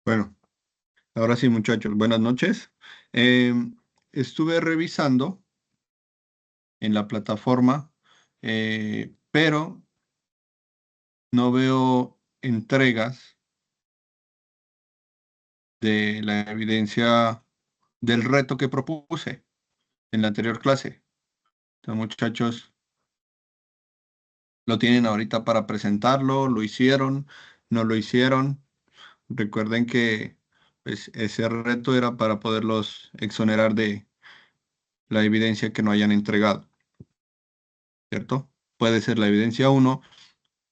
Bueno, ahora sí, muchachos, buenas noches. Em, Estuve revisando en la plataforma, pero no veo entregas de la evidencia del reto que propuse en la anterior clase. Entonces, muchachos, lo tienen ahorita para presentarlo, lo hicieron, no lo hicieron. Recuerden que pues, ese reto era para poderlos exonerar de la evidencia que no hayan entregado, ¿cierto? Puede ser la evidencia uno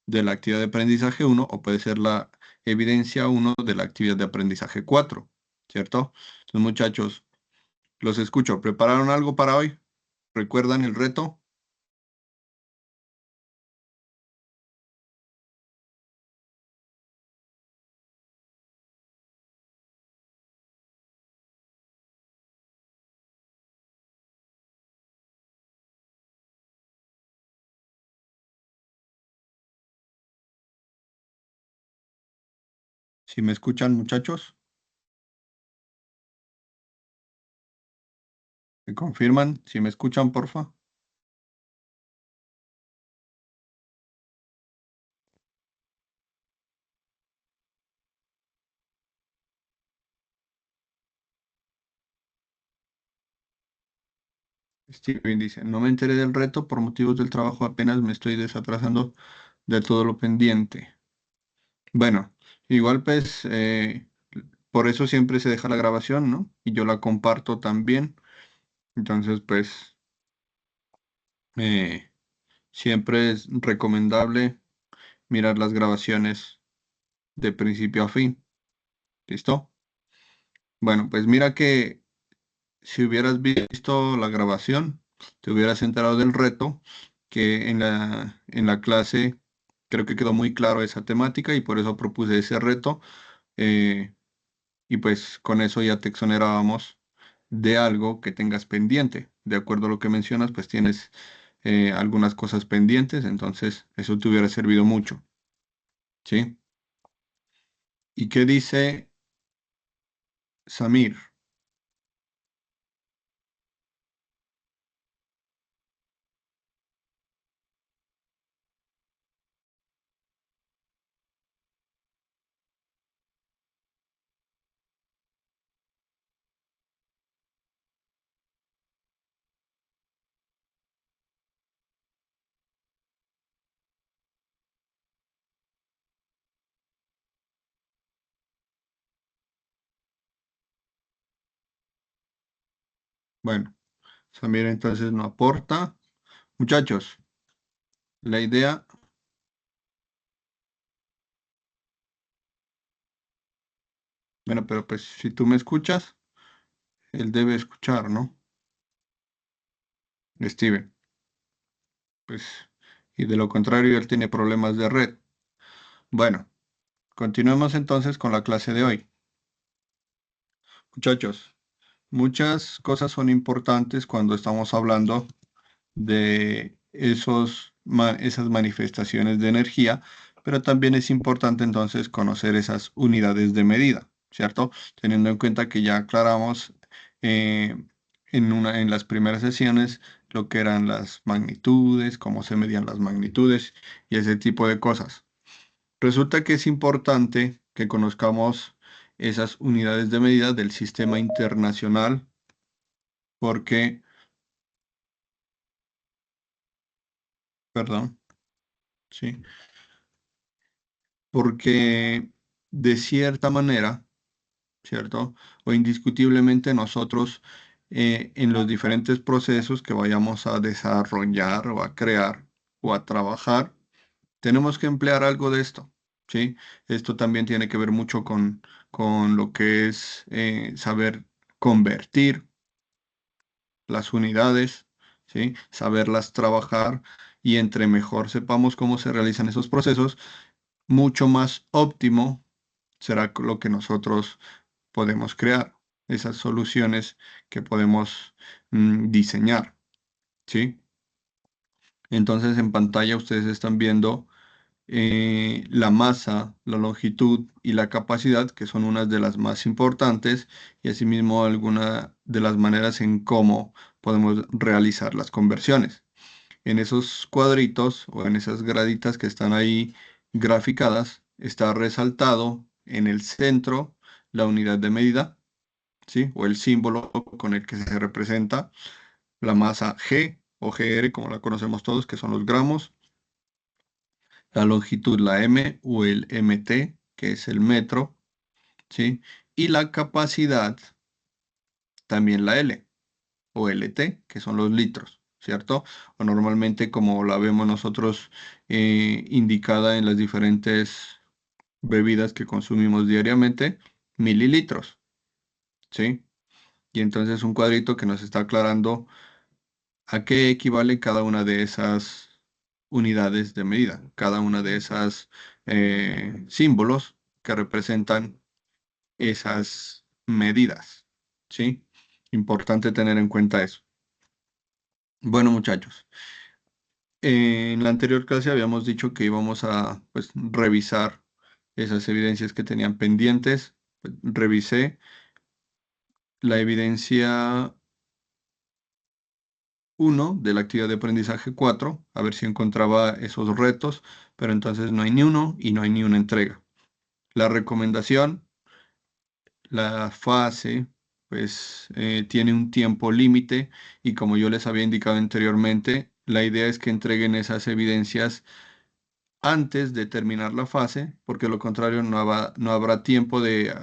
de la actividad de aprendizaje uno o puede ser la evidencia uno de la actividad de aprendizaje 4, ¿cierto? Entonces, muchachos, los escucho. ¿Prepararon algo para hoy? ¿Recuerdan el reto? Si me escuchan, muchachos, ¿me confirman? Si me escuchan, porfa. Steven dice, no me enteré del reto por motivos del trabajo, apenas me estoy desatrasando de todo lo pendiente. Bueno, igual pues, por eso siempre se deja la grabación, ¿no? Y yo la comparto también. Entonces, pues, eh, siempre es recomendable mirar las grabaciones de principio a fin. ¿Listo? Bueno, pues mira que si hubieras visto la grabación, te hubieras enterado del reto, que en la clase creo que quedó muy claro esa temática y por eso propuse ese reto. eh, y pues con eso ya te exonerábamos de algo que tengas pendiente. De acuerdo a lo que mencionas, pues tienes algunas cosas pendientes, entonces eso te hubiera servido mucho. ¿Sí? ¿Y qué dice Samir? Bueno, Samir entonces no aporta. Muchachos, la idea, bueno, pero pues si tú me escuchas, él debe escuchar, ¿no? Steven, pues, y de lo contrario, él tiene problemas de red. Bueno, continuemos entonces con la clase de hoy. Muchachos, muchas cosas son importantes cuando estamos hablando de esas manifestaciones de energía, pero también es importante entonces conocer esas unidades de medida, ¿cierto? Teniendo en cuenta que ya aclaramos eh, en las primeras sesiones lo que eran las magnitudes, cómo se medían las magnitudes y ese tipo de cosas. Resulta que es importante que conozcamos esas unidades de medida del sistema internacional porque, perdón, sí, porque de cierta manera, ¿cierto? O indiscutiblemente nosotros en los diferentes procesos que vayamos a desarrollar o a crear o a trabajar, tenemos que emplear algo de esto, ¿sí? Esto también tiene que ver mucho con lo que es saber convertir las unidades, ¿sí? Saberlas trabajar y entre mejor sepamos cómo se realizan esos procesos, mucho más óptimo será lo que nosotros podemos crear, esas soluciones que podemos diseñar, ¿sí? Entonces en pantalla ustedes están viendo la masa, la longitud y la capacidad, que son unas de las más importantes, y asimismo algunas de las maneras en cómo podemos realizar las conversiones. En esos cuadritos o en esas graditas que están ahí graficadas, está resaltado en el centro la unidad de medida, ¿sí? O el símbolo con el que se representa la masa G o GR, como la conocemos todos, que son los gramos, la longitud, la M o el MT, que es el metro, ¿sí? Y la capacidad, también la L o LT, que son los litros, ¿cierto? O normalmente como la vemos nosotros indicada en las diferentes bebidas que consumimos diariamente, mililitros, ¿sí? Y entonces un cuadrito que nos está aclarando a qué equivale cada una de esas unidades de medida, cada una de esas símbolos que representan esas medidas, ¿sí? Importante tener en cuenta eso. Bueno, muchachos, en la anterior clase habíamos dicho que íbamos a, pues, revisar esas evidencias que tenían pendientes. Pues, revisé la evidencia 1 de la actividad de aprendizaje 4, a ver si encontraba esos retos, pero entonces no hay ni uno y no hay ni una entrega. La recomendación, la fase, pues tiene un tiempo límite y como yo les había indicado anteriormente, la idea es que entreguen esas evidencias antes de terminar la fase, porque lo contrario no habrá tiempo de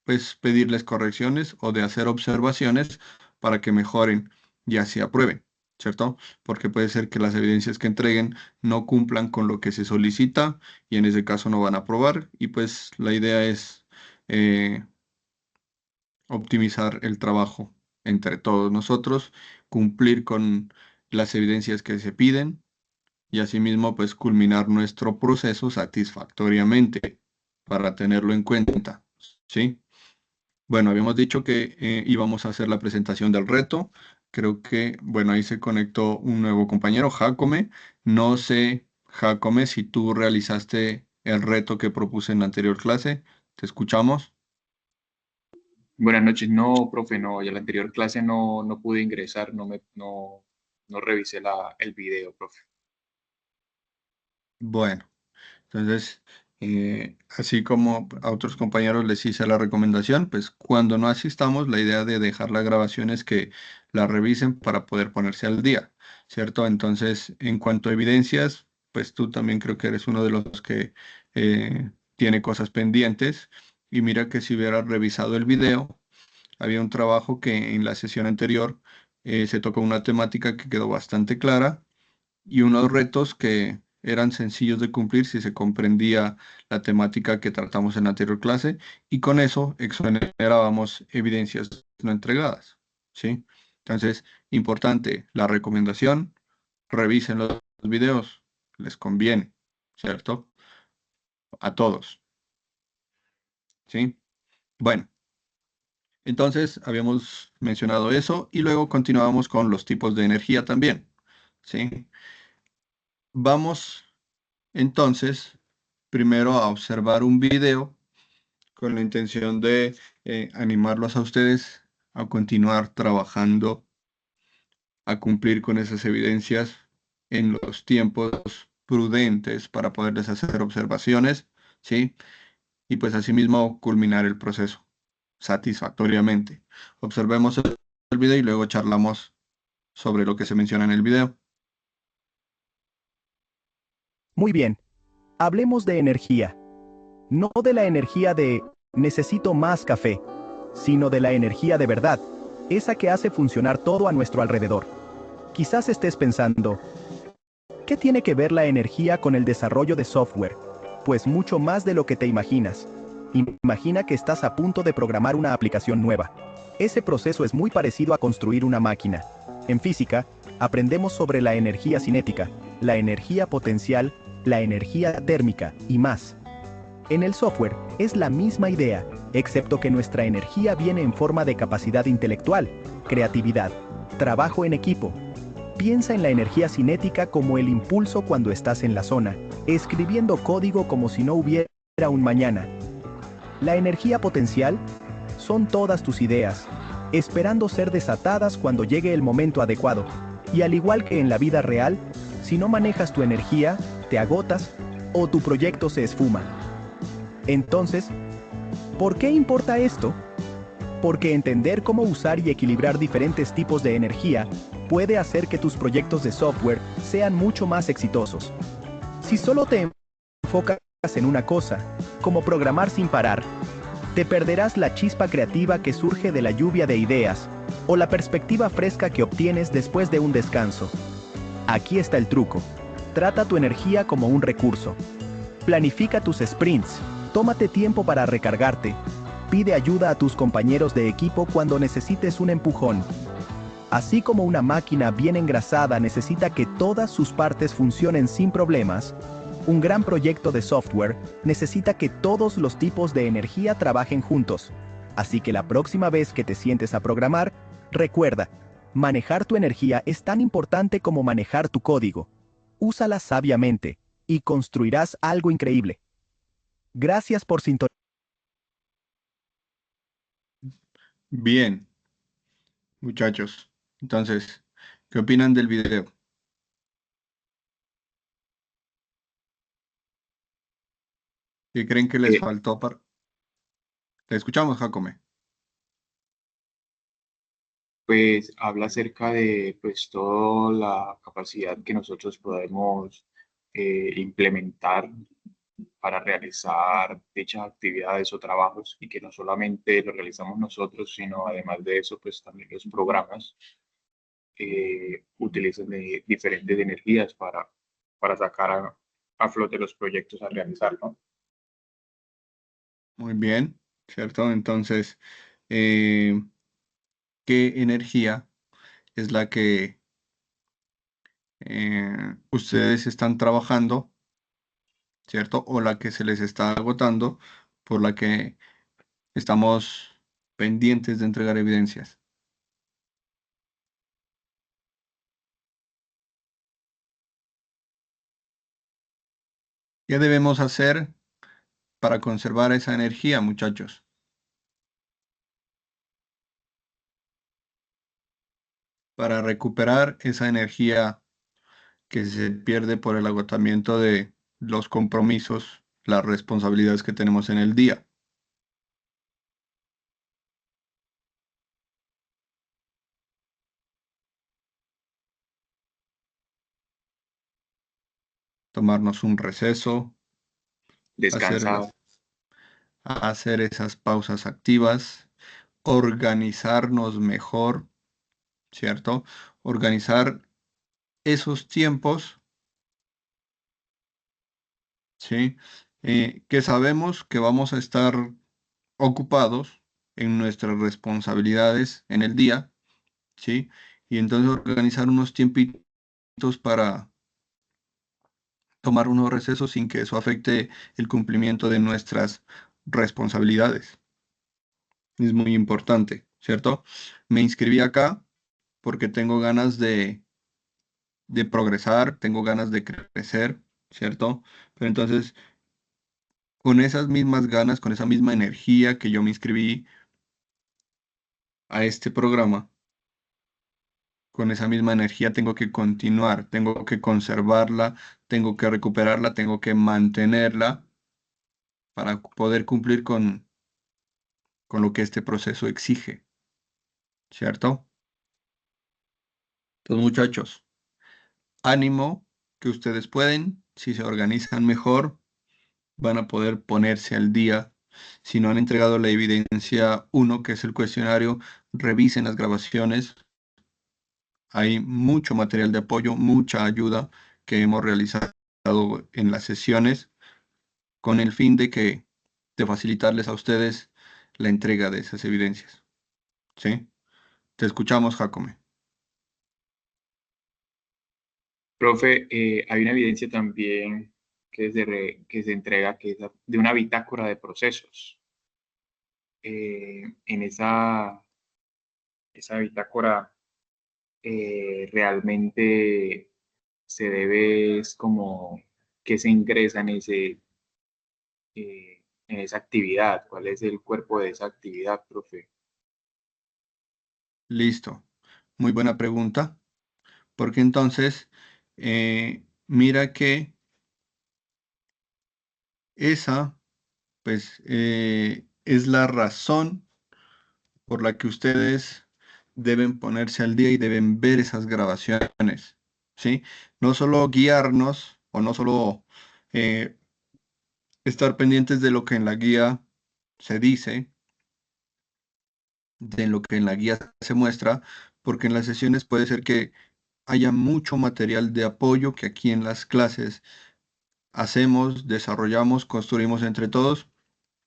pues, pedirles correcciones o de hacer observaciones para que mejoren y así aprueben, ¿cierto? Porque puede ser que las evidencias que entreguen no cumplan con lo que se solicita y en ese caso no van a aprobar y pues la idea es optimizar el trabajo entre todos nosotros, cumplir con las evidencias que se piden y asimismo pues culminar nuestro proceso satisfactoriamente para tenerlo en cuenta, ¿sí? Bueno, habíamos dicho que íbamos a hacer la presentación del reto. Creo que, bueno, ahí se conectó un nuevo compañero, Jacome. No sé, Jacome, si tú realizaste el reto que propuse en la anterior clase. Te escuchamos. Buenas noches, no, profe, no, y a la anterior clase no pude ingresar, no revisé el video, profe. Bueno. Entonces, así como a otros compañeros les hice la recomendación, pues cuando no asistamos, la idea de dejar la grabación es que la revisen para poder ponerse al día, ¿cierto? Entonces, en cuanto a evidencias, pues tú también creo que eres uno de los que tiene cosas pendientes. Y mira que si hubieras revisado el video, había un trabajo que en la sesión anterior se tocó una temática que quedó bastante clara y unos retos que eran sencillos de cumplir si se comprendía la temática que tratamos en la anterior clase y con eso exonerábamos evidencias no entregadas, ¿sí? Entonces, importante, la recomendación, revisen los videos, les conviene, ¿cierto? A todos, ¿sí? Bueno, entonces habíamos mencionado eso y luego continuábamos con los tipos de energía también, ¿sí? Vamos entonces, primero a observar un video con la intención de animarlos a ustedes a continuar trabajando, a cumplir con esas evidencias en los tiempos prudentes para poderles hacer observaciones, ¿sí? Y pues asimismo culminar el proceso satisfactoriamente. Observemos el video y luego charlamos sobre lo que se menciona en el video. Muy bien, hablemos de energía. No de la energía de necesito más café, sino de la energía de verdad, esa que hace funcionar todo a nuestro alrededor. Quizás estés pensando, ¿qué tiene que ver la energía con el desarrollo de software? Pues mucho más de lo que te imaginas. Imagina que estás a punto de programar una aplicación nueva. Ese proceso es muy parecido a construir una máquina. En física, aprendemos sobre la energía cinética, la energía potencial, la energía térmica y más. En el software es la misma idea, excepto que nuestra energía viene en forma de capacidad intelectual, creatividad, trabajo en equipo. Piensa en la energía cinética como el impulso cuando estás en la zona, escribiendo código como si no hubiera un mañana. La energía potencial son todas tus ideas, esperando ser desatadas cuando llegue el momento adecuado. Y al igual que en la vida real, si no manejas tu energía, te agotas o tu proyecto se esfuma. Entonces, ¿por qué importa esto? Porque entender cómo usar y equilibrar diferentes tipos de energía puede hacer que tus proyectos de software sean mucho más exitosos. Si solo te enfocas en una cosa, como programar sin parar, te perderás la chispa creativa que surge de la lluvia de ideas, o la perspectiva fresca que obtienes después de un descanso. Aquí está el truco. Trata tu energía como un recurso. Planifica tus sprints, tómate tiempo para recargarte, pide ayuda a tus compañeros de equipo cuando necesites un empujón. Así como una máquina bien engrasada necesita que todas sus partes funcionen sin problemas, un gran proyecto de software necesita que todos los tipos de energía trabajen juntos. Así que la próxima vez que te sientes a programar, recuerda, manejar tu energía es tan importante como manejar tu código. Úsala sabiamente y construirás algo increíble. Gracias por sintonizar. Bien, muchachos. Entonces, ¿qué opinan del video? ¿Qué creen que les Eh, faltó para...? Te escuchamos, Jacome. pues habla acerca de pues toda la capacidad que nosotros podemos implementar para realizar dichas actividades o trabajos y que no solamente lo realizamos nosotros, sino además de eso, pues también los programas utilizan de diferentes energías para sacar a flote los proyectos a realizar, ¿no? Muy bien, ¿cierto? Entonces, eh, ¿qué energía es la que ustedes están trabajando, ¿cierto? O la que se les está agotando, por la que estamos pendientes de entregar evidencias? ¿Qué debemos hacer para conservar esa energía, muchachos? Para recuperar esa energía que se pierde por el agotamiento de los compromisos, las responsabilidades que tenemos en el día. Tomarnos un receso, hacer Descansar, hacer esas pausas activas, organizarnos mejor, ¿cierto? Organizar esos tiempos, ¿sí? Que sabemos que vamos a estar ocupados en nuestras responsabilidades en el día, ¿sí? Y entonces organizar unos tiempitos para tomar unos recesos sin que eso afecte el cumplimiento de nuestras responsabilidades. Es muy importante, ¿cierto? Me inscribí acá porque tengo ganas de progresar, tengo ganas de crecer, ¿cierto? Pero entonces, con esas mismas ganas, con esa misma energía que yo me inscribí a este programa, con esa misma energía tengo que continuar, tengo que conservarla, tengo que recuperarla, tengo que mantenerla para poder cumplir con lo que este proceso exige, ¿cierto? Entonces, muchachos, ánimo, que ustedes pueden, si se organizan mejor, van a poder ponerse al día. Si no han entregado la evidencia uno, que es el cuestionario, revisen las grabaciones. Hay mucho material de apoyo, mucha ayuda que hemos realizado en las sesiones con el fin de facilitarles a ustedes la entrega de esas evidencias. ¿Sí? Te escuchamos, Jacome. profe, hay una evidencia también que se entrega, que es de una bitácora de procesos. En esa bitácora realmente se debe es como qué se ingresa en esa actividad, cuál es el cuerpo de esa actividad, profe. Listo. Muy buena pregunta, porque entonces, mira que esa, pues, es la razón por la que ustedes deben ponerse al día y deben ver esas grabaciones, ¿sí? No solo guiarnos o no solo eh, estar pendientes de lo que en la guía se dice, de lo que en la guía se muestra, porque en las sesiones puede ser que haya mucho material de apoyo que aquí en las clases hacemos, desarrollamos, construimos entre todos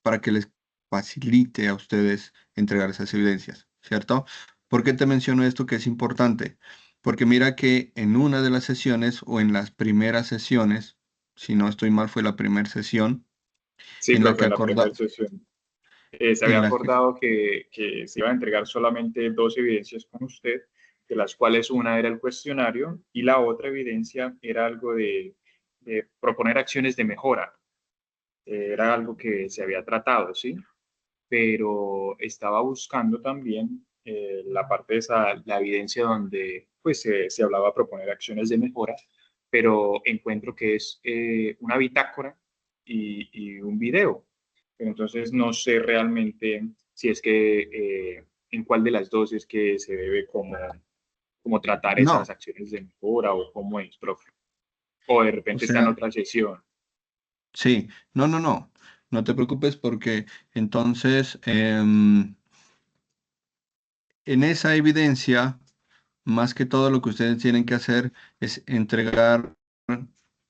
para que les facilite a ustedes entregar esas evidencias, ¿cierto? ¿Por qué te menciono esto que es importante? Porque mira que en una de las sesiones o en las primeras sesiones, si no estoy mal, fue la primera sesión Sí, en la profe, que en la primera sesión. Se había en la que, acordado que se iban a entregar solamente dos evidencias con usted, de las cuales una era el cuestionario y la otra evidencia era algo de proponer acciones de mejora. Era algo que se había tratado, ¿sí? Pero estaba buscando también la parte de esa, la evidencia donde pues se hablaba de proponer acciones de mejora, pero encuentro que es una bitácora y un video. Pero entonces no sé realmente si es que en cuál de las dos es que se debe como tratar esas no, acciones de mejora o cómo es, profe. O de o repente está en sea, otra sesión. sí, no te preocupes porque entonces en esa evidencia, más que todo lo que ustedes tienen que hacer es entregar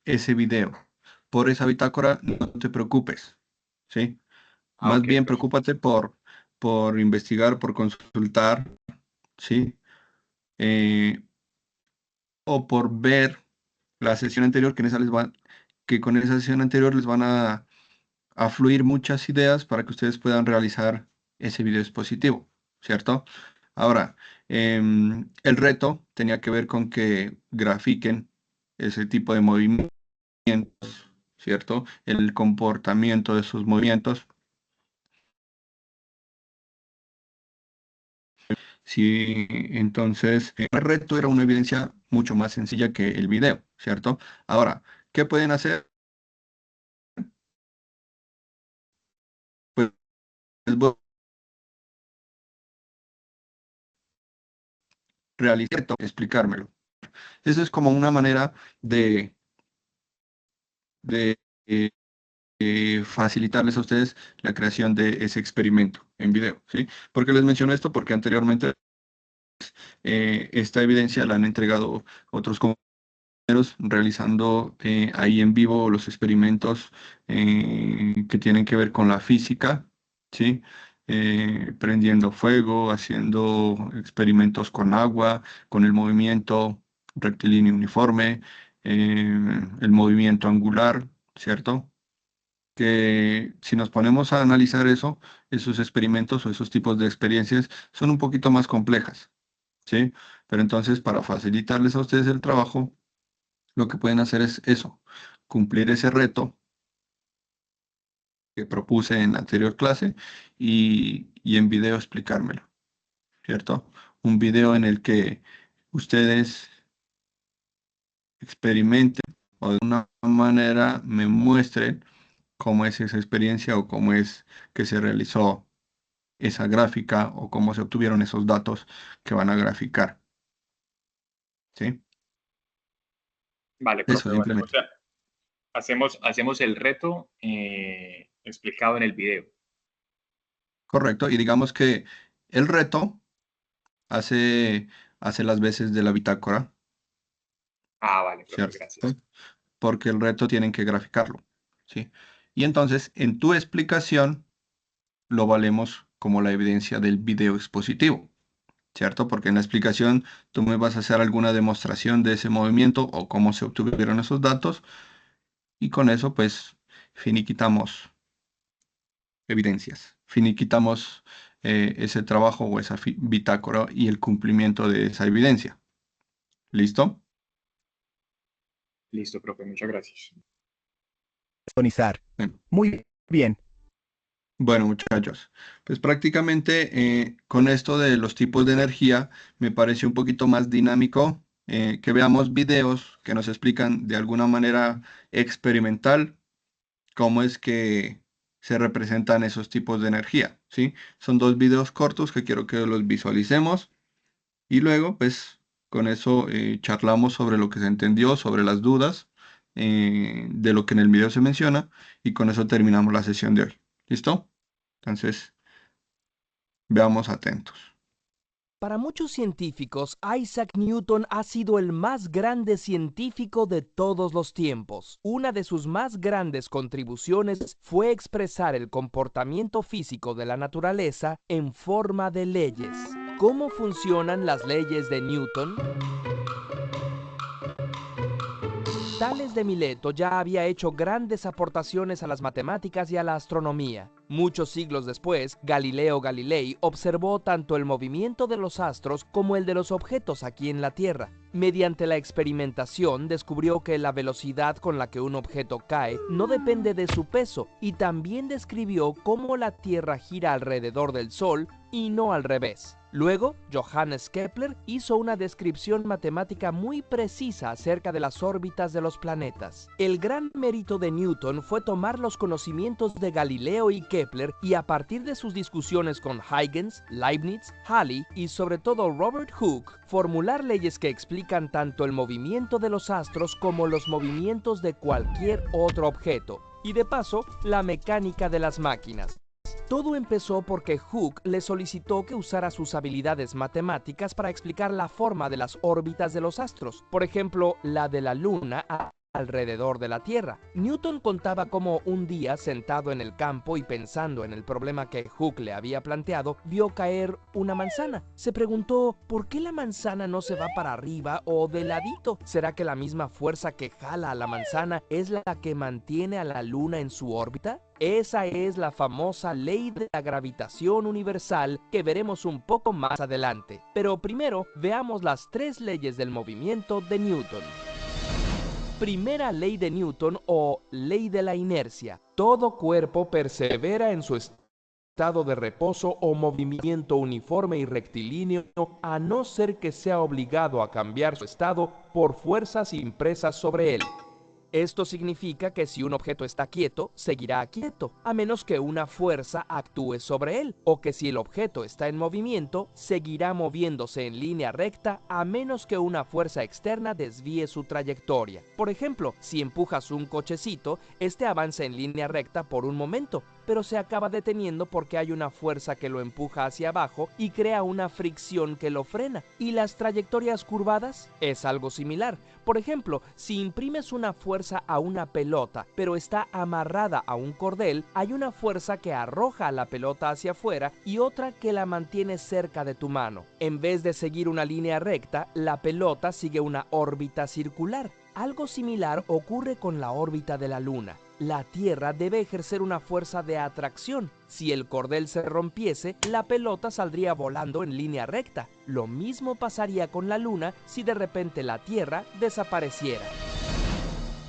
ese video. Por esa bitácora, no te preocupes, ¿sí? Ah, Más ok, bien profe. preocúpate por investigar, por consultar, ¿sí? Eh, o por ver la sesión anterior, que con esa sesión anterior les van a fluir muchas ideas para que ustedes puedan realizar ese video expositivo, ¿cierto? Ahora, el reto tenía que ver con que grafiquen ese tipo de movimientos, ¿cierto? El comportamiento de esos movimientos. Sí, entonces, el reto era una evidencia mucho más sencilla que el video, ¿cierto? Ahora, ¿qué pueden hacer? Pues voy a realizar, explicármelo. Eso es como una manera de eh, facilitarles a ustedes la creación de ese experimento en video, ¿sí? ¿Por qué les menciono esto? Porque anteriormente esta evidencia la han entregado otros compañeros realizando ahí en vivo los experimentos que tienen que ver con la física, ¿sí? Prendiendo fuego, haciendo experimentos con agua, con el movimiento rectilíneo uniforme, el movimiento angular, ¿cierto? Que si nos ponemos a analizar eso, esos experimentos o esos tipos de experiencias son un poquito más complejas, ¿sí? Pero entonces, para facilitarles a ustedes el trabajo, lo que pueden hacer es eso, cumplir ese reto que propuse en la anterior clase y en video explicármelo, ¿cierto? Un video en el que ustedes experimenten o de una manera me muestren cómo es esa experiencia o cómo es que se realizó esa gráfica o cómo se obtuvieron esos datos que van a graficar, ¿sí? Vale, Eso profe, vale. O simplemente. sea, hacemos el reto explicado en el video. Correcto. Y digamos que el reto hace, hace las veces de la bitácora, Ah, vale, profe, ¿cierto? gracias. Porque el reto tienen que graficarlo, ¿sí? Y entonces, en tu explicación, lo valemos como la evidencia del video expositivo, ¿cierto? Porque en la explicación tú me vas a hacer alguna demostración de ese movimiento o cómo se obtuvieron esos datos y con eso, pues, finiquitamos evidencias. Finiquitamos ese trabajo o esa bitácora y el cumplimiento de esa evidencia. ¿Listo? Listo, profe, muchas gracias. sonizar. Sí. Muy bien. Bueno, muchachos, pues prácticamente con esto de los tipos de energía me parece un poquito más dinámico que veamos videos que nos explican de alguna manera experimental cómo es que se representan esos tipos de energía, ¿sí? Son dos videos cortos que quiero que los visualicemos y luego, pues, con eso charlamos sobre lo que se entendió, sobre las dudas de lo que en el video se menciona y con eso terminamos la sesión de hoy. ¿Listo? Entonces, veamos atentos. Para muchos científicos, Isaac Newton ha sido el más grande científico de todos los tiempos. Una de sus más grandes contribuciones fue expresar el comportamiento físico de la naturaleza en forma de leyes. ¿Cómo funcionan las leyes de Newton? Tales de Mileto ya había hecho grandes aportaciones a las matemáticas y a la astronomía. Muchos siglos después, Galileo Galilei observó tanto el movimiento de los astros como el de los objetos aquí en la Tierra. Mediante la experimentación descubrió que la velocidad con la que un objeto cae no depende de su peso y también describió cómo la Tierra gira alrededor del Sol y no al revés. Luego, Johannes Kepler hizo una descripción matemática muy precisa acerca de las órbitas de los planetas. El gran mérito de Newton fue tomar los conocimientos de Galileo y Kepler y a partir de sus discusiones con Huygens, Leibniz, Halley y sobre todo Robert Hooke, formular leyes que explican tanto el movimiento de los astros como los movimientos de cualquier otro objeto, y de paso, la mecánica de las máquinas. Todo empezó porque Hooke le solicitó que usara sus habilidades matemáticas para explicar la forma de las órbitas de los astros, por ejemplo, la de la Luna alrededor de la Tierra. Newton contaba cómo un día, sentado en el campo y pensando en el problema que Hooke le había planteado, vio caer una manzana. Se preguntó, ¿por qué la manzana no se va para arriba o de ladito? ¿Será que la misma fuerza que jala a la manzana es la que mantiene a la Luna en su órbita? Esa es la famosa ley de la gravitación universal que veremos un poco más adelante. Pero primero, veamos las tres leyes del movimiento de Newton. Primera ley de Newton o ley de la inercia. Todo cuerpo persevera en su estado de reposo o movimiento uniforme y rectilíneo a no ser que sea obligado a cambiar su estado por fuerzas impresas sobre él. Esto significa que si un objeto está quieto, seguirá quieto, a menos que una fuerza actúe sobre él, o que si el objeto está en movimiento, seguirá moviéndose en línea recta a menos que una fuerza externa desvíe su trayectoria. Por ejemplo, si empujas un cochecito, este avanza en línea recta por un momento, pero se acaba deteniendo porque hay una fuerza que lo empuja hacia abajo y crea una fricción que lo frena. ¿Y las trayectorias curvadas? Es algo similar. Por ejemplo, si imprimes una fuerza a una pelota, pero está amarrada a un cordel, hay una fuerza que arroja la pelota hacia afuera y otra que la mantiene cerca de tu mano. En vez de seguir una línea recta, la pelota sigue una órbita circular. Algo similar ocurre con la órbita de la Luna. La Tierra debe ejercer una fuerza de atracción. Si el cordel se rompiese, la pelota saldría volando en línea recta. Lo mismo pasaría con la Luna si de repente la Tierra desapareciera.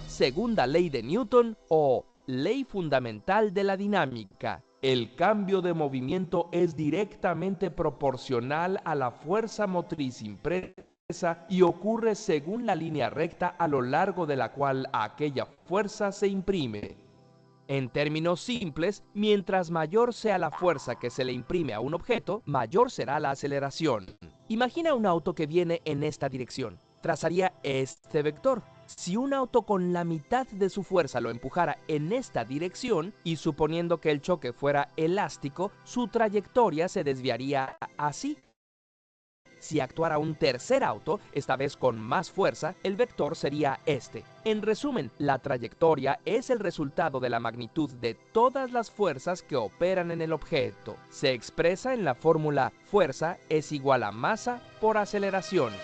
Segunda ley de Newton o ley fundamental de la dinámica. El cambio de movimiento es directamente proporcional a la fuerza motriz impresa y ocurre según la línea recta a lo largo de la cual aquella fuerza se imprime. En términos simples, mientras mayor sea la fuerza que se le imprime a un objeto, mayor será la aceleración. Imagina un auto que viene en esta dirección. Trazaría este vector. Si un auto con la mitad de su fuerza lo empujara en esta dirección, y suponiendo que el choque fuera elástico, su trayectoria se desviaría así. Si actuara un tercer auto, esta vez con más fuerza, el vector sería este. En resumen, la trayectoria es el resultado de la magnitud de todas las fuerzas que operan en el objeto. Se expresa en la fórmula fuerza es igual a masa por aceleración.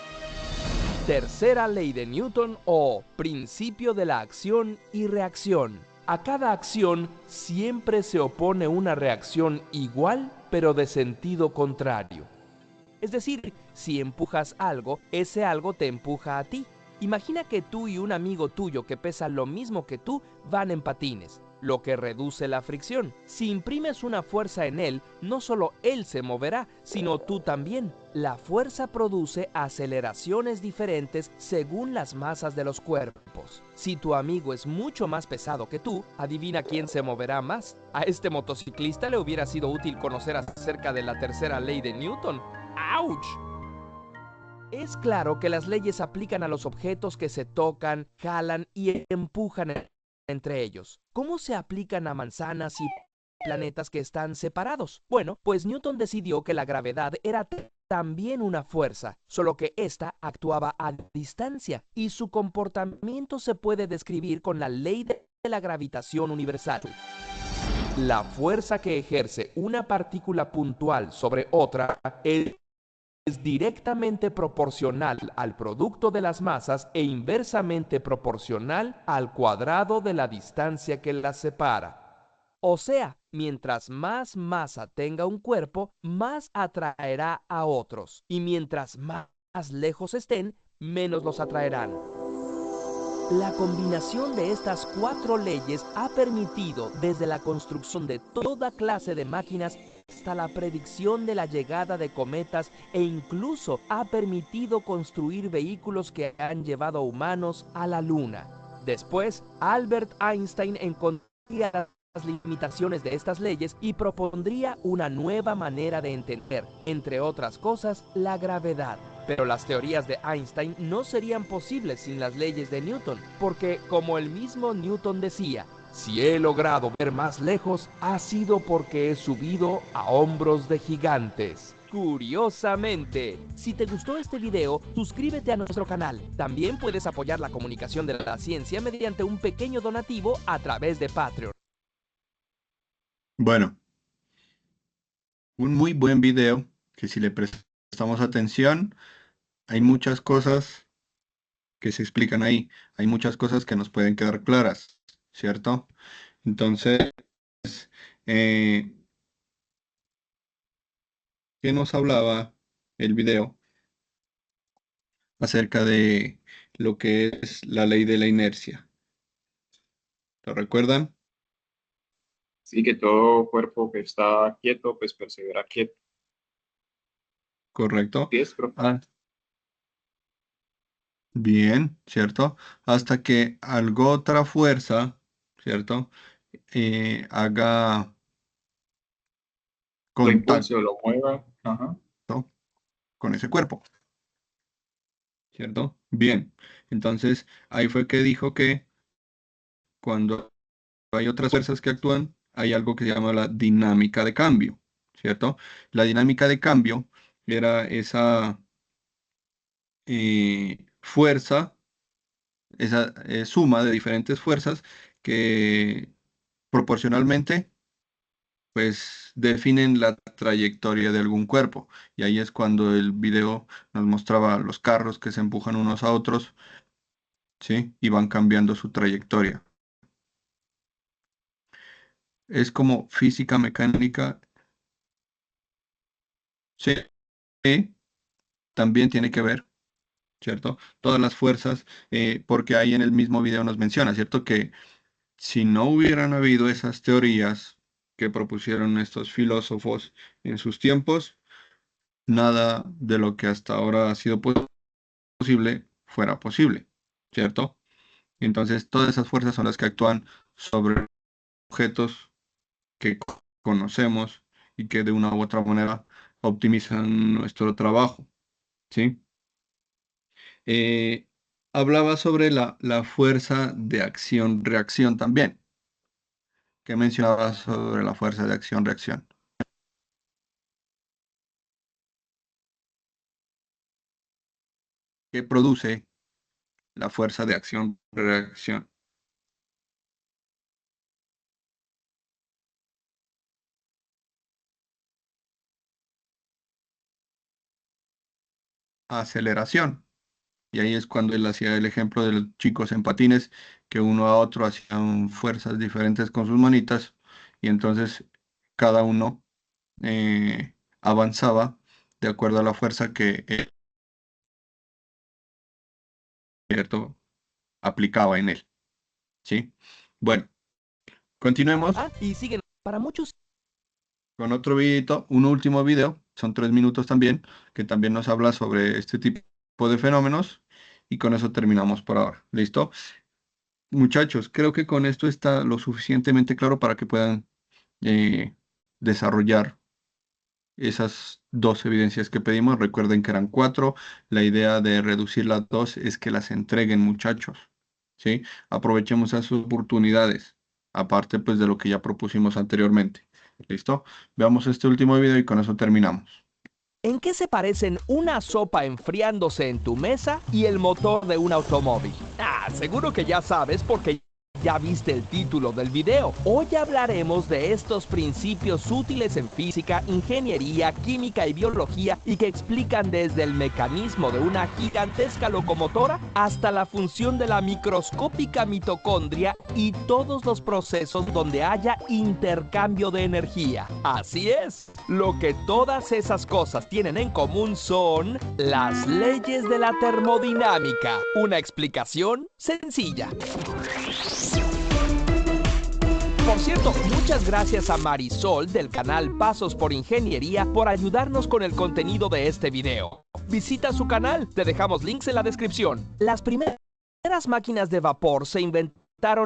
Tercera ley de Newton o principio de la acción y reacción. A cada acción siempre se opone una reacción igual pero de sentido contrario. Es decir, si empujas algo, ese algo te empuja a ti. Imagina que tú y un amigo tuyo que pesa lo mismo que tú van en patines, lo que reduce la fricción. Si imprimes una fuerza en él, no solo él se moverá, sino tú también. La fuerza produce aceleraciones diferentes según las masas de los cuerpos. Si tu amigo es mucho más pesado que tú, adivina quién se moverá más. A este motociclista le hubiera sido útil conocer acerca de la tercera ley de Newton. ¡Auch! Es claro que las leyes aplican a los objetos que se tocan, jalan y empujan entre ellos. ¿Cómo se aplican a manzanas y planetas que están separados? Bueno, pues Newton decidió que la gravedad era también una fuerza, solo que ésta actuaba a distancia y su comportamiento se puede describir con la ley de la gravitación universal. La fuerza que ejerce una partícula puntual sobre otra es directamente proporcional al producto de las masas e inversamente proporcional al cuadrado de la distancia que las separa. O sea, mientras más masa tenga un cuerpo, más atraerá a otros, y mientras más lejos estén, menos los atraerán. La combinación de estas 4 leyes ha permitido, desde la construcción de toda clase de máquinas hasta la predicción de la llegada de cometas, e incluso ha permitido construir vehículos que han llevado humanos a la Luna. Después, Albert Einstein encontraría las limitaciones de estas leyes y propondría una nueva manera de entender, entre otras cosas, la gravedad. Pero las teorías de Einstein no serían posibles sin las leyes de Newton, porque, como el mismo Newton decía, si he logrado ver más lejos, ha sido porque he subido a hombros de gigantes. Curiosamente, si te gustó este video, suscríbete a nuestro canal. También puedes apoyar la comunicación de la ciencia mediante un pequeño donativo a través de Patreon. Bueno, un muy buen video que si le prestamos atención, hay muchas cosas que se explican ahí. Hay muchas cosas que nos pueden quedar claras, ¿cierto? Entonces, eh, ¿qué nos hablaba el video acerca de lo que es la ley de la inercia? ¿Lo recuerdan? Sí, que todo cuerpo que está quieto, pues persevera quieto. ¿Correcto? ¿Sí es, profe? Ah, bien, ¿cierto? Hasta que algo otra fuerza, ¿cierto? Haga Lo contacto impulse o lo mueva. Ajá. con ese cuerpo, ¿cierto? Bien, entonces ahí fue que dijo que cuando hay otras fuerzas que actúan, hay algo que se llama la dinámica de cambio, ¿cierto? La dinámica de cambio era esa fuerza, esa suma de diferentes fuerzas que proporcionalmente pues definen la trayectoria de algún cuerpo. Y ahí es cuando el video nos mostraba los carros que se empujan unos a otros, ¿sí? Y van cambiando su trayectoria. Es como física mecánica, sí, también tiene que ver, ¿cierto? Todas las fuerzas, porque ahí en el mismo video nos menciona, ¿cierto? Que si no hubieran habido esas teorías que propusieron estos filósofos en sus tiempos, nada de lo que hasta ahora ha sido posible fuera posible, ¿cierto? Entonces, todas esas fuerzas son las que actúan sobre objetos que conocemos y que de una u otra manera optimizan nuestro trabajo, ¿sí? Eh, hablaba sobre la fuerza de acción-reacción también. ¿Qué mencionaba sobre la fuerza de acción-reacción? ¿Qué produce la fuerza de acción-reacción? Aceleración. Y ahí es cuando él hacía el ejemplo de los chicos en patines, que uno a otro hacían fuerzas diferentes con sus manitas, y entonces cada uno avanzaba de acuerdo a la fuerza que ¿cierto? Aplicaba en él, ¿sí? Bueno, continuemos Y siguen. Para muchos con otro videito, un último video, son 3 minutos también, que también nos habla sobre este tipo de fenómenos y con eso terminamos por ahora. ¿Listo? Muchachos, creo que con esto está lo suficientemente claro para que puedan eh, desarrollar esas dos evidencias que pedimos. Recuerden que eran cuatro. La idea de reducir las dos es que las entreguen, muchachos. ¿Sí? Aprovechemos esas oportunidades, aparte pues de lo que ya propusimos anteriormente. ¿Listo? Veamos este último video y con eso terminamos. ¿En qué se parecen una sopa enfriándose en tu mesa y el motor de un automóvil? Seguro que ya sabes porque ya viste el título del video. Hoy hablaremos de estos principios útiles en física, ingeniería, química y biología y que explican desde el mecanismo de una gigantesca locomotora hasta la función de la microscópica mitocondria y todos los procesos donde haya intercambio de energía. Así es, lo que todas esas cosas tienen en común son las leyes de la termodinámica. Una explicación sencilla. Por cierto, muchas gracias a Marisol del canal Pasos por Ingeniería por ayudarnos con el contenido de este video. Visita su canal, te dejamos links en la descripción. Las primeras máquinas de vapor se inventaron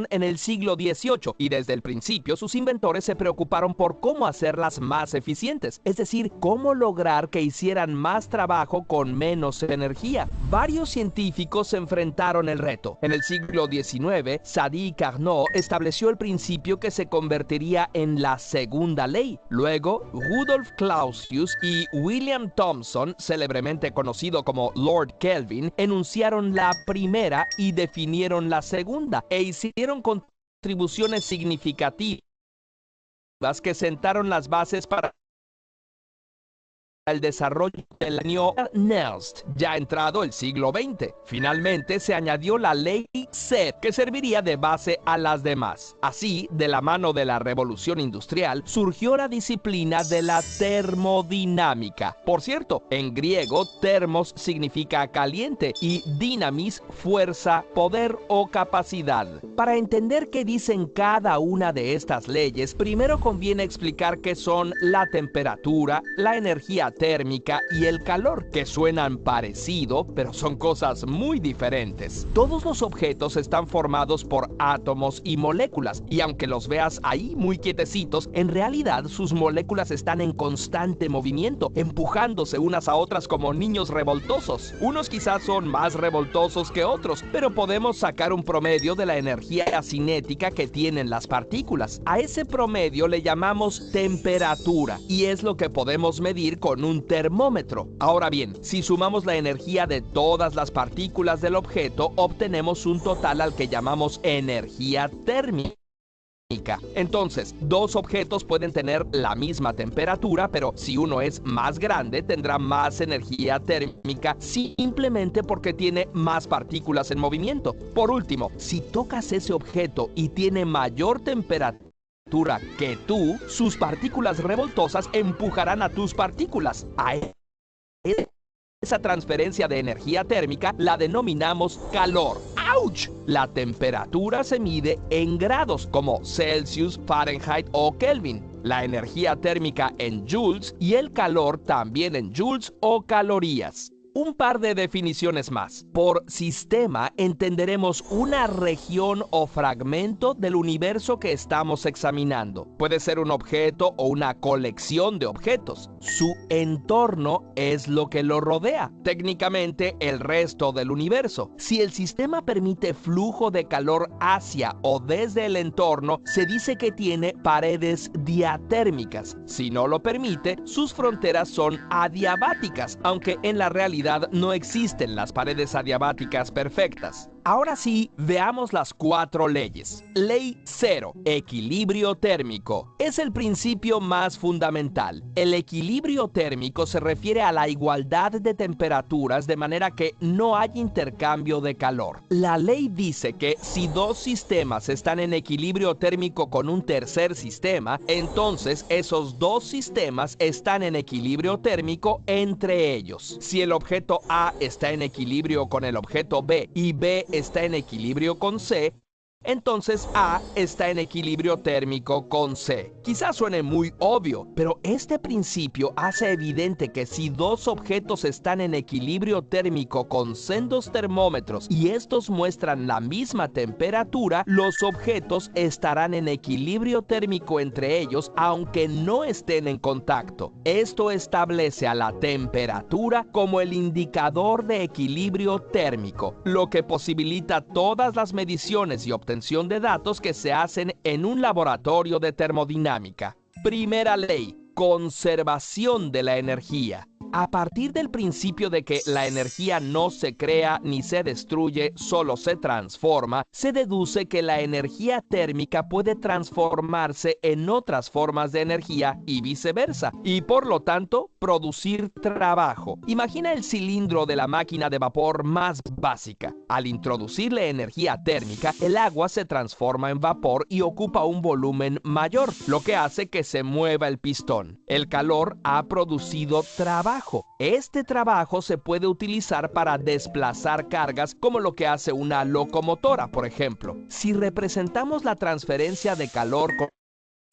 en el siglo XVIII y desde el principio sus inventores se preocuparon por cómo hacerlas más eficientes, es decir, cómo lograr que hicieran más trabajo con menos energía. Varios científicos se enfrentaron al reto. En el siglo XIX, Sadi Carnot estableció el principio que se convertiría en la segunda ley. Luego, Rudolf Clausius y William Thomson, célebremente conocido como Lord Kelvin, enunciaron la primera y definieron la segunda, e hicieron contribuciones significativas que sentaron las bases para el desarrollo del año Nernst, ya entrado el siglo XX. Finalmente se añadió la ley SED, que serviría de base a las demás. Así, de la mano de la revolución industrial, surgió la disciplina de la termodinámica. Por cierto, en griego, termos significa caliente y dynamis, fuerza, poder o capacidad. Para entender qué dicen cada una de estas leyes, primero conviene explicar qué son la temperatura, la energía térmica y el calor, que suenan parecido, pero son cosas muy diferentes. Todos los objetos están formados por átomos y moléculas, y aunque los veas ahí muy quietecitos, en realidad sus moléculas están en constante movimiento, empujándose unas a otras como niños revoltosos. Unos quizás son más revoltosos que otros, pero podemos sacar un promedio de la energía cinética que tienen las partículas. A ese promedio le llamamos temperatura, y es lo que podemos medir con un termómetro. Ahora bien, si sumamos la energía de todas las partículas del objeto, obtenemos un total al que llamamos energía térmica. Entonces, dos objetos pueden tener la misma temperatura, pero si uno es más grande, tendrá más energía térmica simplemente porque tiene más partículas en movimiento. Por último, si tocas ese objeto y tiene mayor temperatura que tú, sus partículas revoltosas empujarán a tus partículas. A esa transferencia de energía térmica la denominamos calor. ¡Auch! La temperatura se mide en grados como Celsius, Fahrenheit o Kelvin. La energía térmica en joules y el calor también en joules o calorías. Un par de definiciones más. Por sistema entenderemos una región o fragmento del universo que estamos examinando. Puede ser un objeto o una colección de objetos. Su entorno es lo que lo rodea, técnicamente el resto del universo. Si el sistema permite flujo de calor hacia o desde el entorno, se dice que tiene paredes diatérmicas. Si no lo permite, sus fronteras son adiabáticas, aunque en la realidad no existen las paredes adiabáticas perfectas. Ahora sí, veamos las 4 leyes. Ley 0, equilibrio térmico. Es el principio más fundamental. El equilibrio térmico se refiere a la igualdad de temperaturas de manera que no hay intercambio de calor. La ley dice que si dos sistemas están en equilibrio térmico con un tercer sistema, entonces esos dos sistemas están en equilibrio térmico entre ellos. Si el objeto A está en equilibrio con el objeto B y B está en equilibrio con C, entonces A está en equilibrio térmico con C. Quizás suene muy obvio, pero este principio hace evidente que si dos objetos están en equilibrio térmico con sendos termómetros y estos muestran la misma temperatura, los objetos estarán en equilibrio térmico entre ellos aunque no estén en contacto. Esto establece a la temperatura como el indicador de equilibrio térmico, lo que posibilita todas las mediciones y obtención de datos que se hacen en un laboratorio de termodinámica. Primera ley: conservación de la energía. A partir del principio de que la energía no se crea ni se destruye, solo se transforma, se deduce que la energía térmica puede transformarse en otras formas de energía y viceversa, y por lo tanto producir trabajo. Imagina el cilindro de la máquina de vapor más básica. Al introducirle energía térmica, el agua se transforma en vapor y ocupa un volumen mayor, lo que hace que se mueva el pistón. El calor ha producido trabajo. Este trabajo se puede utilizar para desplazar cargas, como lo que hace una locomotora, por ejemplo. Si representamos la transferencia de calor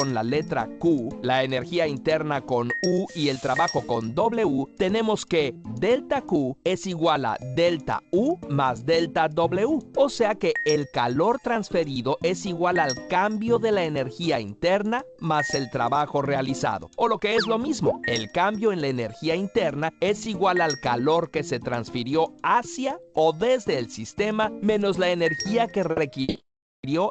con la letra Q, la energía interna con U y el trabajo con W, tenemos que delta Q es igual a delta U más delta W. O sea que el calor transferido es igual al cambio de la energía interna más el trabajo realizado. O lo que es lo mismo, el cambio en la energía interna es igual al calor que se transfirió hacia o desde el sistema menos la energía que requiere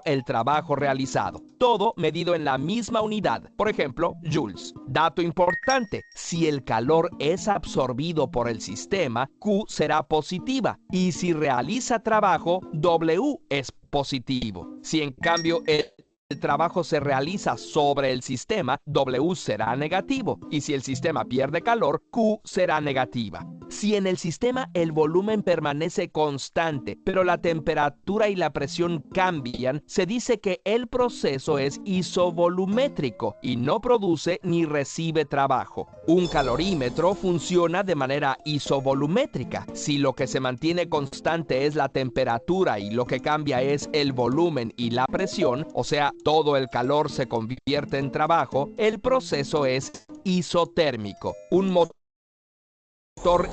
el trabajo realizado, todo medido en la misma unidad, por ejemplo, joules. Dato importante: si el calor es absorbido por el sistema, Q será positiva, y si realiza trabajo, W es positivo. Si en cambio el trabajo se realiza sobre el sistema, W será negativo, y si el sistema pierde calor, Q será negativa. Si en el sistema el volumen permanece constante, pero la temperatura y la presión cambian, se dice que el proceso es isovolumétrico y no produce ni recibe trabajo. Un calorímetro funciona de manera isovolumétrica. Si lo que se mantiene constante es la temperatura y lo que cambia es el volumen y la presión, o sea, todo el calor se convierte en trabajo, el proceso es isotérmico. Un motor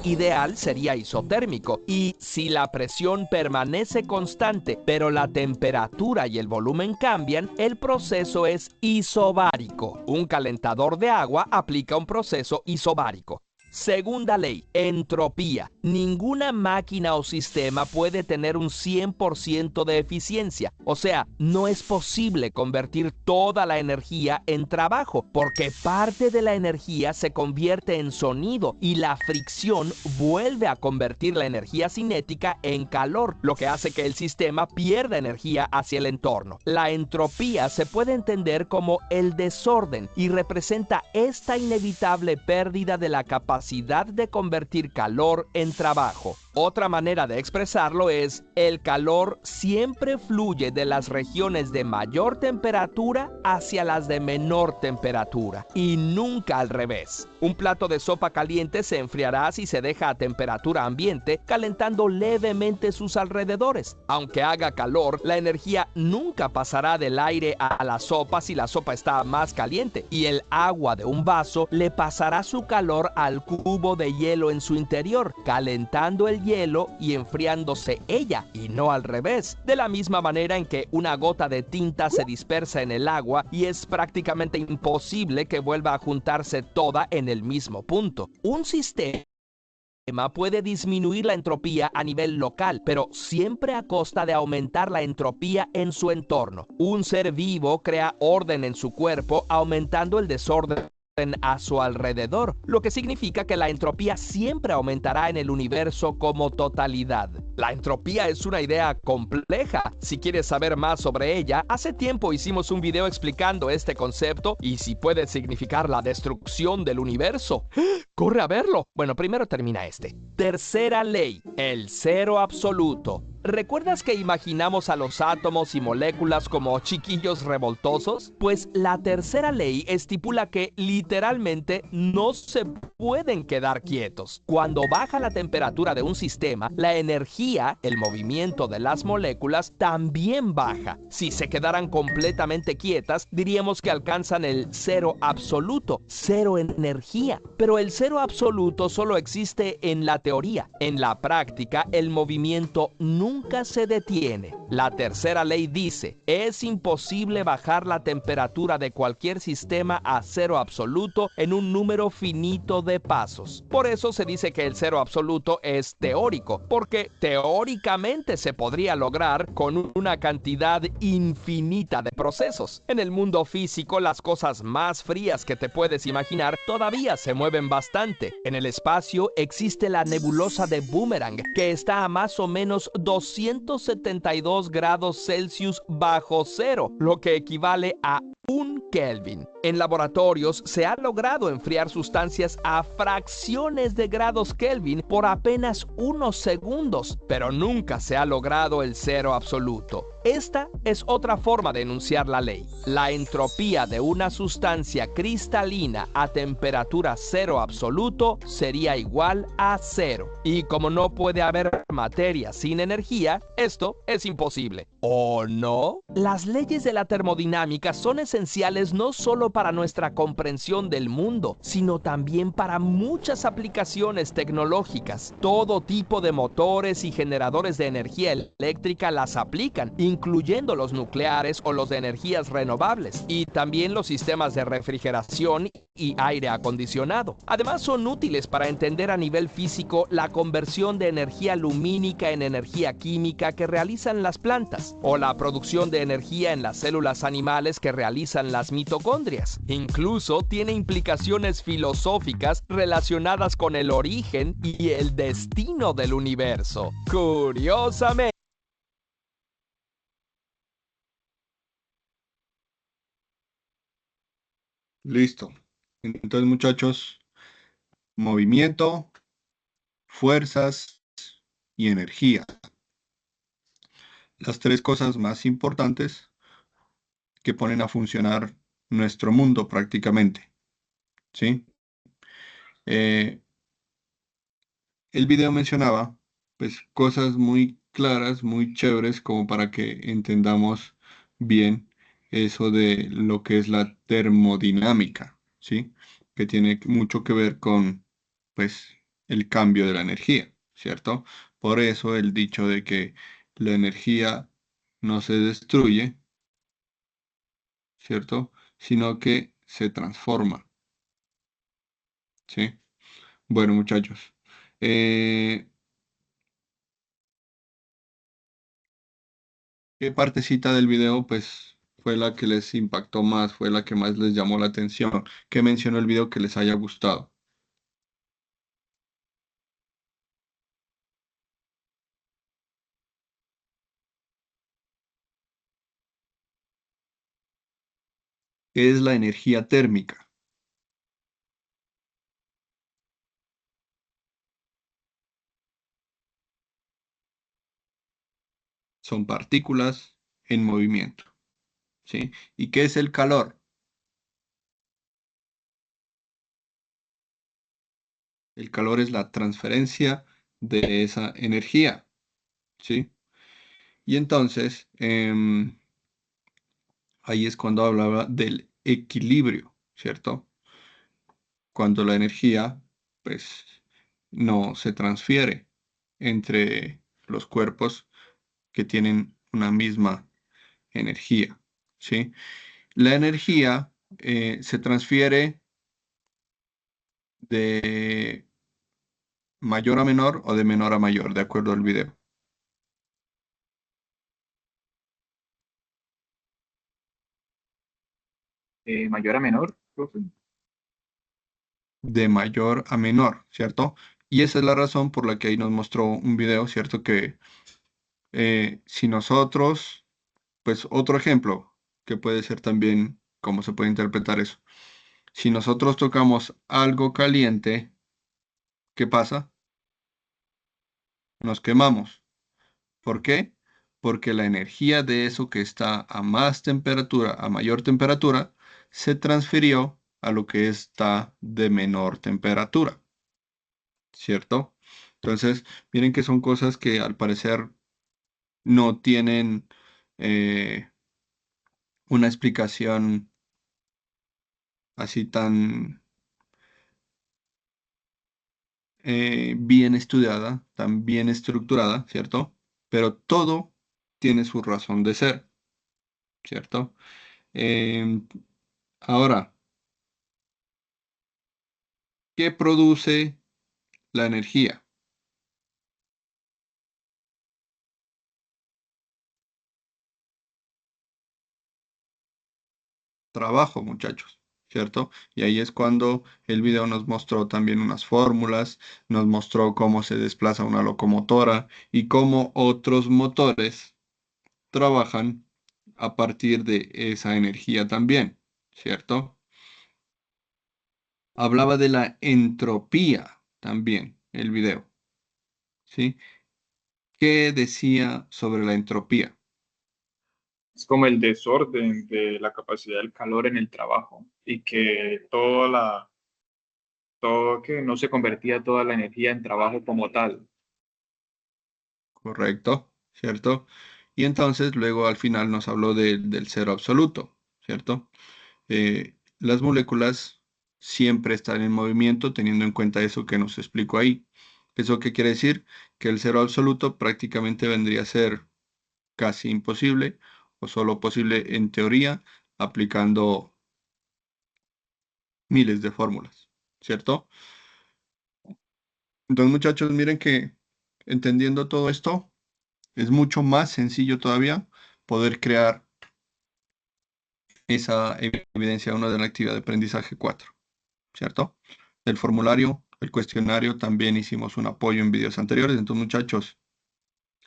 ideal sería isotérmico, y si la presión permanece constante pero la temperatura y el volumen cambian, el proceso es isobárico. Un calentador de agua aplica un proceso isobárico. Segunda ley: entropía. Ninguna máquina o sistema puede tener un 100% de eficiencia. O sea, no es posible convertir toda la energía en trabajo, porque parte de la energía se convierte en sonido y la fricción vuelve a convertir la energía cinética en calor, lo que hace que el sistema pierda energía hacia el entorno. La entropía se puede entender como el desorden y representa esta inevitable pérdida de la capacidad de convertir calor en trabajo. Otra manera de expresarlo es: el calor siempre fluye de las regiones de mayor temperatura hacia las de menor temperatura, y nunca al revés. Un plato de sopa caliente se enfriará si se deja a temperatura ambiente, calentando levemente sus alrededores. Aunque haga calor, la energía nunca pasará del aire a la sopa si la sopa está más caliente, y el agua de un vaso le pasará su calor al cubo de hielo en su interior, calentando el hielo y enfriándose ella, y no al revés. De la misma manera en que una gota de tinta se dispersa en el agua y es prácticamente imposible que vuelva a juntarse toda en el mismo punto. Un sistema puede disminuir la entropía a nivel local, pero siempre a costa de aumentar la entropía en su entorno. Un ser vivo crea orden en su cuerpo, aumentando el desorden a su alrededor, lo que significa que la entropía siempre aumentará en el universo como totalidad. La entropía es una idea compleja. Si quieres saber más sobre ella, hace tiempo hicimos un video explicando este concepto y si puede significar la destrucción del universo. ¡Corre a verlo! Bueno, primero termina este. Tercera ley, el cero absoluto. ¿Recuerdas que imaginamos a los átomos y moléculas como chiquillos revoltosos? Pues la tercera ley estipula que literalmente no se pueden quedar quietos. Cuando baja la temperatura de un sistema, la energía, el movimiento de las moléculas, también baja. Si se quedaran completamente quietas, diríamos que alcanzan el cero absoluto, cero energía. Pero el cero absoluto solo existe en la teoría. En la práctica, el movimiento nunca se detiene. La tercera ley dice, es imposible bajar la temperatura de cualquier sistema a cero absoluto en un número finito de pasos. Por eso se dice que el cero absoluto es teórico, porque teóricamente se podría lograr con una cantidad infinita de procesos. En el mundo físico, las cosas más frías que te puedes imaginar todavía se mueven bastante. En el espacio existe la nebulosa de Boomerang, que está a más o menos 272 grados Celsius bajo cero, lo que equivale a 1 Kelvin. En laboratorios se ha logrado enfriar sustancias a fracciones de grados Kelvin por apenas unos segundos, pero nunca se ha logrado el cero absoluto. Esta es otra forma de enunciar la ley. La entropía de una sustancia cristalina a temperatura cero absoluto sería igual a cero. Y como no puede haber materia sin energía, esto es imposible. ¿O no? Las leyes de la termodinámica son esenciales no solo para nuestra comprensión del mundo, sino también para muchas aplicaciones tecnológicas. Todo tipo de motores y generadores de energía eléctrica las aplican, incluyendo los nucleares o los de energías renovables, y también los sistemas de refrigeración y aire acondicionado. Además, son útiles para entender a nivel físico la conversión de energía lumínica en energía química que realizan las plantas, o la producción de energía en las células animales que realizan las mitocondrias. Incluso tiene implicaciones filosóficas relacionadas con el origen y el destino del universo. Curiosamente. Listo. Entonces, muchachos, movimiento, fuerzas y energía. Las tres cosas más importantes que ponen a funcionar nuestro mundo prácticamente. ¿Sí? Eh, el video mencionaba pues cosas muy claras, muy chéveres como para que entendamos bien eso de lo que es la termodinámica, ¿sí? Que tiene mucho que ver con pues el cambio de la energía, ¿cierto? Por eso el dicho de que la energía no se destruye, ¿cierto? Sino que se transforma, ¿sí? Bueno, muchachos. eh, ¿Qué partecita del video, pues, fue la que les impactó más, fue la que más les llamó la atención? ¿Qué mencionó el video que les haya gustado? ¿Qué es la energía térmica? Son partículas en movimiento, ¿sí? ¿Y qué es el calor? El calor es la transferencia de esa energía, ¿sí? Y entonces, ahí es cuando hablaba del equilibrio, ¿cierto? Cuando la energía, pues, no se transfiere entre los cuerpos que tienen una misma energía, ¿sí? La energía se transfiere de mayor a menor o de menor a mayor, de acuerdo al video. Mayor a menor, profe. de mayor a menor, ¿cierto? Y esa es la razón por la que ahí nos mostró un video, ¿cierto? Que si nosotros, pues otro ejemplo que puede ser también cómo se puede interpretar eso. Si nosotros tocamos algo caliente, ¿qué pasa? Nos quemamos. ¿Por qué? Porque la energía de eso que está a más temperatura, a mayor temperatura, se transfirió a lo que está de menor temperatura, ¿cierto? Entonces, miren que son cosas que al parecer no tienen eh, una explicación así tan bien estudiada, tan bien estructurada, ¿cierto? Pero todo tiene su razón de ser, ¿cierto? Em, ahora, ¿qué produce la energía? Trabajo, muchachos, ¿cierto? Y ahí es cuando el video nos mostró también unas fórmulas, nos mostró cómo se desplaza una locomotora y cómo otros motores trabajan a partir de esa energía también, ¿cierto? Hablaba de la entropía también el video, ¿sí? ¿Qué decía sobre la entropía? Es como el desorden de la capacidad del calor en el trabajo y que todo que no se convertía toda la energía en trabajo como tal. Correcto, ¿cierto? Y entonces luego al final nos habló del cero absoluto, ¿cierto? Las moléculas siempre están en movimiento teniendo en cuenta eso que nos explicó ahí. ¿Eso qué quiere decir? Que el cero absoluto prácticamente vendría a ser casi imposible o solo posible en teoría aplicando miles de fórmulas, ¿cierto? Entonces, muchachos, miren que entendiendo todo esto, es mucho más sencillo todavía poder crear esa evidencia 1 de la actividad de aprendizaje 4, ¿cierto? El formulario, el cuestionario, también hicimos un apoyo en videos anteriores. Entonces, muchachos,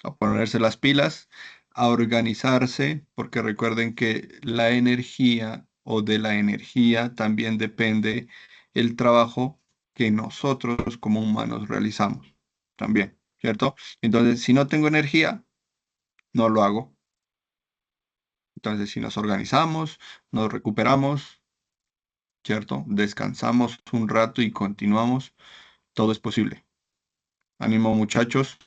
a ponerse las pilas, a organizarse, porque recuerden que la energía o de la energía también depende el trabajo que nosotros como humanos realizamos también, ¿cierto? Entonces, si no tengo energía, no lo hago. Entonces, si nos organizamos, nos recuperamos, ¿cierto? Descansamos un rato y continuamos, todo es posible. Ánimo, muchachos,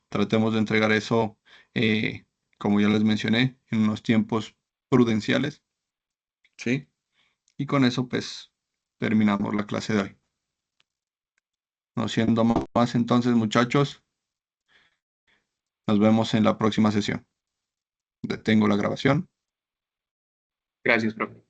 tratemos de entregar eso, eh, como ya les mencioné, en unos tiempos prudenciales, ¿sí? Y con eso, pues, terminamos la clase de hoy. No siendo más, entonces, muchachos, nos vemos en la próxima sesión. Detengo la grabación. Gracias, profe.